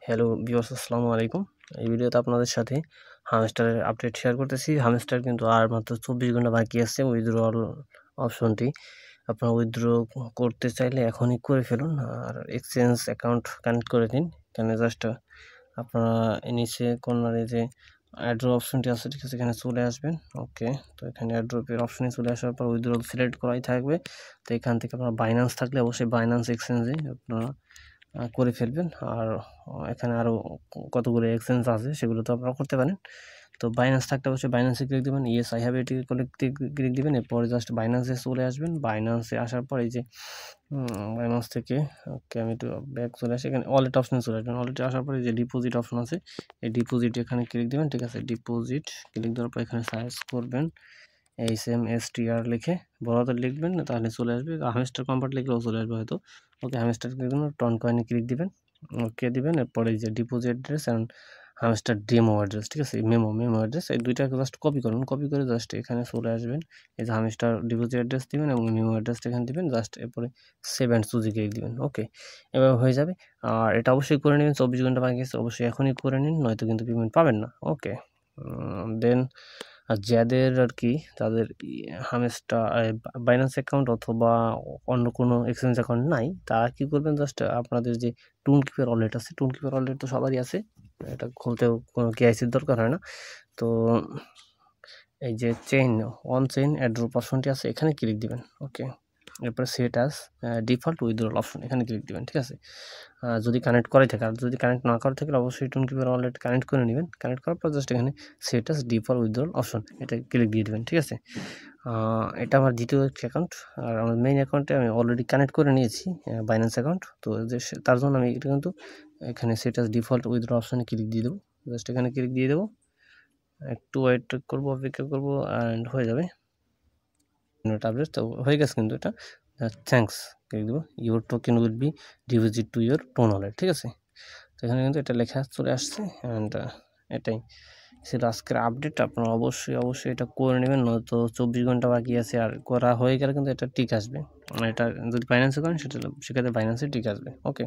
Hello viewers, আসসালামু আলাইকুম। এই ভিডিওতে আপনাদের সাথে হামস্টারের আপডেট শেয়ার করতেছি। হামস্টার কিন্তু আর মাত্র 24 ঘন্টা বাকি আছে উইথড্রল অপশনটি। আপনারা উইথড্র করতে চাইলে এখনই করে ফেলুন আর এক্সচেঞ্জ অ্যাকাউন্ট কানেক্ট করে দিন। এখানে জাস্ট আপনারা নিচে কর্নারে যে অ্যাড্রপ অপশনটি আছে, ঠিক আছে, এখানে চলে আসবেন। ওকে, তো এখানে অ্যাড্রপের অপশনে চলে আসার পর উইথড্রল সিলেক্ট করাই থাকবে। তো এখান থেকে আপনারা বাইন্যান্স থাকলে অবশ্যই বাইন্যান্স এক্সচেঞ্জে আপনারা করে ফেলবেন। আর এখানে আরও কতগুলো এক্সচেঞ্জ আছে, সেগুলো তো আপনারা করতে পারেন। তো বাইন্যান্স থাকলে অবশ্যই বাইন্যান্সে ক্লিক দেবেন, ইয়েস আই হ্যাভ এটি ক্লিক দিবেন। এরপরে জাস্ট বাইন্যান্সে চলে আসবেন। বাইন্যান্সে আসার পর এই যে বাইন্যান্স থেকে ওকে আমি একটু ব্যাক চলে আসি, এখানে ওয়ালেট অপশনে চলে আসবেন। ওয়ালেটে আসার পরে যে ডিপোজিট অপশন আছে, এই ডিপোজিট এখানে ক্লিক দেবেন, ঠিক আছে। ডিপোজিট ক্লিক দেওয়ার পর এখানে সার্চ করবেন HMSTR লিখে বড় হাতে লিখবেন, তাহলে চলে আসবে। হামস্টার কম্পার্ট লিখলেও চলে আসবে হয়তো। ওকে, হামস্টার ক্লিক দেবেন, টন কয়েনে ক্লিক দিবেন, ওকে দিবেন। এরপরে এই যে deposit address and hamster demo address, ঠিক আছে, মেমো অ্যাড্রেস, এই দুইটাকে জাস্ট কপি করুন। কপি করে জাস্ট এখানে চলে আসবেন। এই যে হামস্টার ডিপোজিট অ্যাড্রেস দিবেন এবং মেমো অ্যাড্রেসটা এখানে দিবেন, জাস্ট এরপরে সেভ অ্যান্ড চুজে ক্লিক দিবেন। ওকে, এবার হয়ে যাবে। আর এটা অবশ্যই করে নেবেন, 24 ঘন্টা বাকি আছে, অবশ্যই এখনই করে নিন, নয়তো কিন্তু পেমেন্ট পাবেন না। ওকে, দেন আর যাদের আর কি তাদের হামস্টার বাইন্যান্স অ্যাকাউন্ট অথবা অন্য কোনো এক্সচেঞ্জ অ্যাকাউন্ট নাই, তারা কি করবেন, জাস্ট আপনাদের যে টুনকিপার ওয়ালেট আছে, টুনকিপার ওয়ালেট তো সবারই আছে, এটা খুলতেও কোনো কেআইসির দরকার হয় না। তো এই যে অন চেইন অ্যাড্রপ অপশনটি আছে, এখানে ক্লিক দিবেন। ওকে, এরপরে set as default withdrawal option, এখানে ক্লিক দিবেন, ঠিক আছে। যদি কানেক্ট করে থাকে, আর যদি কানেক্ট না করে থাকে অবশ্যই টুনকিপার ওয়ালেট কানেক্ট করে নেবেন। কানেক্ট করার পর জাস্ট এখানে set as default withdrawal option, এটা ক্লিক দিয়ে দেবেন, ঠিক আছে। এটা আমার দ্বিতীয় একটি অ্যাকাউন্ট, আর আমার মেইন অ্যাকাউন্টে আমি অলরেডি কানেক্ট করে নিয়েছি বাইন্যান্স অ্যাকাউন্ট। তো যে তার জন্য আমি এটা কিন্তু এখানে সেট অ্যাজ ডিফল্ট উইথড্রল অপশনে ক্লিক দিয়ে দেবো। জাস্ট এখানে ক্লিক দিয়ে দেবো, একটু ওয়েট করবো, অপেক্ষা করবো, অ্যান্ড হয়ে যাবে আপডেট। তো হয়ে গেছে কিন্তু এটা। থ্যাঙ্কস ক্লিক দেবো, your token will be deposit to your tone wallet, ঠিক আছে। তো এখানে কিন্তু এটা লেখা চলে আসছে, অ্যান্ড এটাই ছিল আজকের আপডেট। আপনারা অবশ্যই এটা করে নেবেন, নয়তো 24 ঘন্টা বাকি আছে। আর করা হয়ে গেলে কিন্তু এটা ঠিক আসবে, এটা যদি ফাইন্যান্সে করেন সেক্ষেত্রে বাইন্যান্সে ঠিক আসবে। ওকে।